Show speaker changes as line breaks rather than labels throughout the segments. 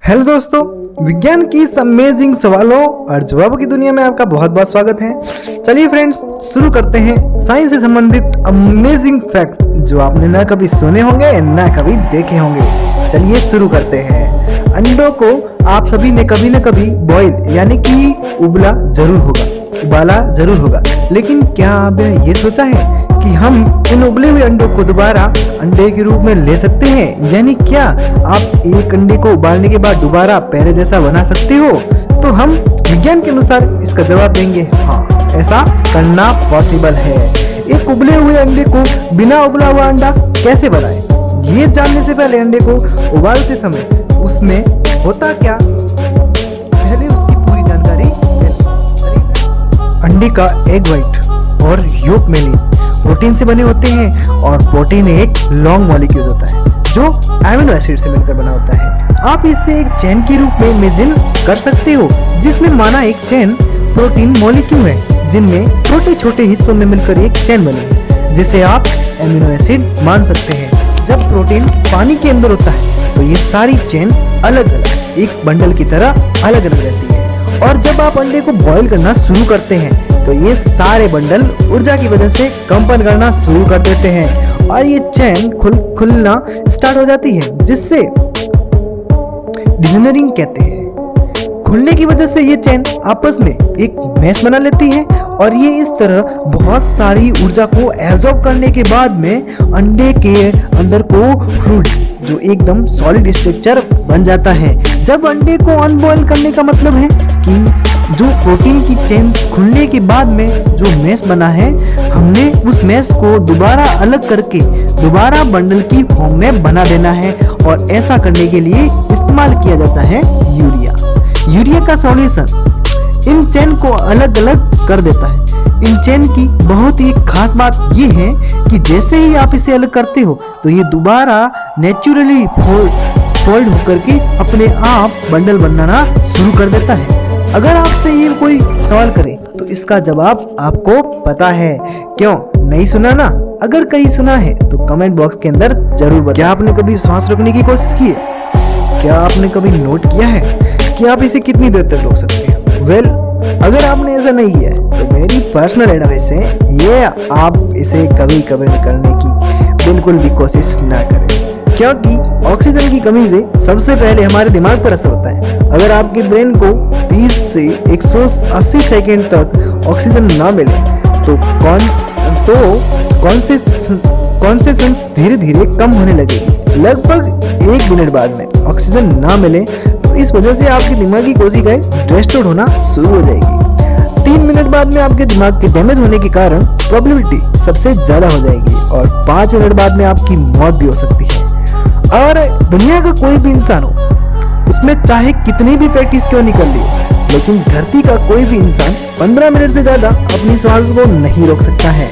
Hello दोस्तों, विज्ञान की इस अमेजिंग सवालों और जवाबों की दुनिया में आपका बहुत बहुत स्वागत है। चलिए फ्रेंड्स, शुरू करते हैं साइंस से संबंधित अमेजिंग फैक्ट जो आपने ना कभी सुने होंगे ना कभी देखे होंगे। चलिए शुरू करते हैं। अंडों को आप सभी ने कभी ना कभी बॉयल यानी कि उबाला जरूर होगा, लेकिन क्या आपने ये सोचा है कि हम इन उबले हुए अंडों को दोबारा अंडे के रूप में ले सकते हैं? यानी क्या आप एक अंडे को उबालने के बाद दोबारा पहले जैसा बना सकते हो? तो हम विज्ञान के अनुसार इसका जवाब देंगे हाँ, ऐसा करना पॉसिबल है। एक उबले हुए अंडे को बिना उबला हुआ अंडा कैसे बनाएं? ये जानने से पहले अंडे को उबालते समय उसमें होता क्या, पहले उसकी पूरी जानकारी। अंडे का एग व्हाइट और योक मेलिन प्रोटीन से बने होते हैं और प्रोटीन एक लॉन्ग मॉलिक्यूल होता है जो एमिनो एसिड से मिलकर बना होता है। आप इसे एक चेन के रूप में इमेजिन कर सकते हो, जिसमें माना एक चेन प्रोटीन मॉलिक्यूल है जिनमें छोटे छोटे हिस्सों में मिलकर एक चेन बनी है, जिसे आप एमिनो एसिड मान सकते हैं। जब प्रोटीन पानी के अंदर होता है तो ये सारी चेन अलग अलग एक बंडल की तरह अलग अलग रहती है, और जब आप अंडे को बॉईल करना शुरू करते हैं तो ये सारे बंडल ऊर्जा की वजह से कंपन करना शुरू कर देते हैं और ये चेन खुलना स्टार्ट हो जाती है, जिससे डिजनरिंग कहते हैं। खुलने की वजह से ये चेन आपस में एक मैश बना लेती है और ये इस तरह बहुत सारी ऊर्जा को एब्जॉर्ब करने के बाद में अंडे के अंदर को फ्लूइड जो एकदम सॉलिड स्ट्रक्चर बन जाता है। जब अंडे को अनबॉयल करने का मतलब है कि जो प्रोटीन की चेन्स खुलने के बाद में जो मैश बना है, हमने उस मैश को दोबारा अलग करके दोबारा बंडल की फॉर्म में बना देना है, और ऐसा करने के लिए इस्तेमाल किया जाता है यूरिया का सॉल्यूशन इन चेन को अलग अलग कर देता है। इन चेन की बहुत ही खास बात ये है कि जैसे ही आप इसे अलग करते हो तो ये दोबारा नेचुरली फोल्ड होकर के अपने आप बंडल बनाना शुरू कर देता है। अगर आपसे ये कोई सवाल करे तो इसका जवाब आपको पता है, क्यों नहीं सुना ना? अगर कहीं सुना है तो कमेंट बॉक्स के अंदर जरूर बताएं। क्या आपने कभी सांस रोकने की कोशिश की है? क्या आपने कभी नोट किया है कि आप इसे कितनी देर तक रोक सकते हैं? वेल, अगर आपने ऐसा नहीं किया है तो मेरी पर्सनल एडवाइस है ये आप इसे कभी करने की बिल्कुल भी कोशिश ना करें, क्योंकि ऑक्सीजन की कमी से सबसे पहले हमारे दिमाग पर असर होता है। अगर आपके ब्रेन को 30 से 180 सेकेंड तक ऑक्सीजन ना मिले तो कॉन्सेंट्रेशन धीरे धीरे कम होने लगेगी। लगभग 1 मिनट बाद में ऑक्सीजन ना मिले तो इस वजह से आपकी दिमागी कोशिकाएं डिस्टॉर्ट होना शुरू हो जाएगी। 3 मिनट बाद में आपके दिमाग के डैमेज होने के कारण प्रोबेबिलिटी सबसे ज्यादा हो जाएगी, और 5 मिनट बाद में आपकी मौत भी हो सकती है। और दुनिया का कोई भी इंसान हो, उसमें चाहे कितनी भी प्रैक्टिस क्यों नहीं कर ली, लेकिन धरती का कोई भी इंसान 15 मिनट से ज्यादा अपनी सांस को नहीं रोक सकता है।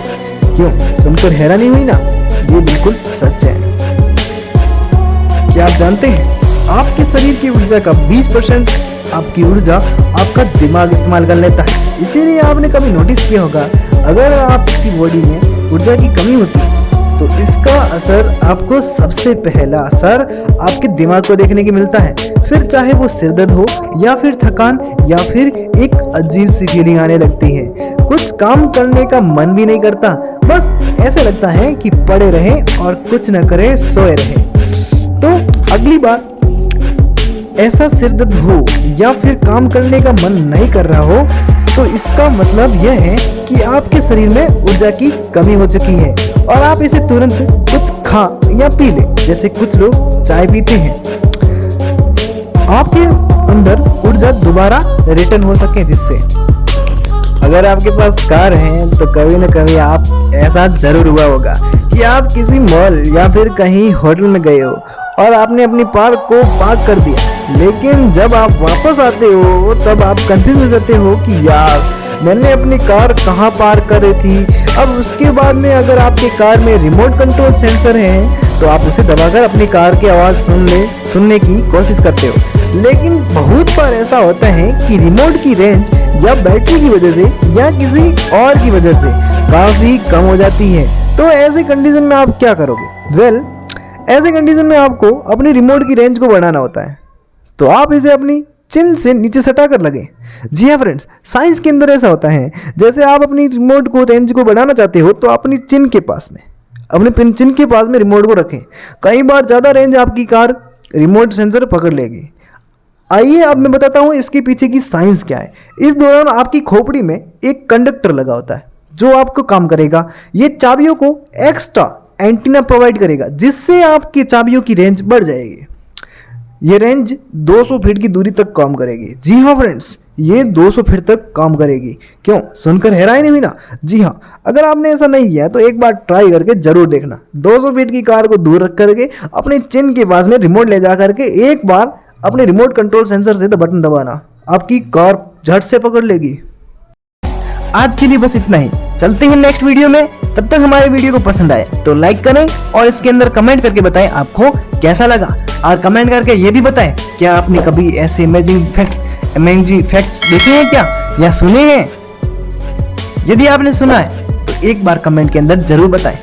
क्यों? सुनकर हैरानी हुई ना? ये बिल्कुल सच है। क्या आप जानते हैं आपके शरीर की ऊर्जा का 20% आपकी ऊर्जा आपका दिमाग इस्तेमाल कर लेता है। इसीलिए आपने कभी नोटिस किया होगा, अगर आपकी बॉडी में ऊर्जा की कमी होती है तो इसका असर आपको सबसे पहला असर आपके दिमाग को देखने की मिलता है। फिर चाहे वो सिरदर्द हो या फिर थकान या फिर एक अजीब सी फीलिंग आने लगती है। कुछ काम करने का मन भी नहीं करता, बस ऐसा लगता है कि पड़े रहें और कुछ न करें, सोए रहें। तो अगली बार ऐसा सिरदर्द हो या फिर काम करने का मन नहीं कर रहा हो तो इसका मतलब यह है कि आपके शरीर में ऊर्जा की कमी हो चुकी है और आप इसे तुरंत कुछ खा या पी लें। जैसे कुछ लोग चाय पीते हैं, आपके अंदर ऊर्जा दोबारा रिटर्न हो सके। जिससे अगर आपके पास कार है तो कभी न कभी आप ऐसा जरूर हुआ होगा कि आप किसी मॉल या फिर कहीं होटल में गए हो और आपने अपनी कार को पार्क कर दिया, लेकिन जब आप वापस आते हो तब आप कंफ्यूज हो जाते हो कि यार मैंने अपनी कार कहाँ पार्क कर रही थी। अब उसके बाद में अगर आपके कार में रिमोट कंट्रोल सेंसर है तो आप उसे दबाकर अपनी कार की आवाज़ सुनने की कोशिश करते हो, लेकिन बहुत बार ऐसा होता है कि रिमोट की रेंज या बैटरी की वजह से या किसी और की वजह से काफ़ी कम हो जाती है। तो ऐसे कंडीशन में आप क्या करोगे? वेल, ऐसे कंडीशन में आपको अपनी रिमोट की रेंज को बढ़ाना होता है। तो आप इसे अपनी चिन से नीचे सटा कर लगे। जी हाँ फ्रेंड्स, साइंस के अंदर ऐसा होता है, जैसे आप अपनी रिमोट को रेंज को बढ़ाना चाहते हो तो अपनी चिन के पास में, अपने पिन चिन के पास में रिमोट को रखें। कई बार ज़्यादा रेंज आपकी कार रिमोट सेंसर पकड़ लेगी। आइए अब मैं बताता हूँ इसके पीछे की साइंस क्या है। इस दौरान आपकी खोपड़ी में एक कंडक्टर लगा होता है जो आपको काम करेगा। ये चाबियों को एक्स्ट्रा एंटीना प्रोवाइड करेगा, जिससे आपकी चाबियों की रेंज बढ़ जाएगी। ये रेंज 200 फीट की दूरी तक काम करेगी। जी हाँ फ्रेंड्स, ये 200 फीट तक काम करेगी। क्यों, सुनकर हैरानी हुई ना? जी हाँ, अगर आपने ऐसा नहीं किया तो एक बार ट्राई करके जरूर देखना। 200 फीट की कार को दूर रख करके अपने चिन के पास में रिमोट ले जा करके एक बार अपने रिमोट कंट्रोल सेंसर से बटन दबाना, आपकी कार झट से पकड़ लेगी। आज के लिए बस इतना ही, चलते हैं नेक्स्ट वीडियो में। तब तक हमारे वीडियो को पसंद आए तो लाइक करें और इसके अंदर कमेंट करके बताएं आपको कैसा लगा, और कमेंट करके ये भी बताएं क्या आपने कभी ऐसे अमेजिंग फैक्ट्स देखे हैं क्या, या सुने हैं। यदि आपने सुना है तो एक बार कमेंट के अंदर जरूर बताएं।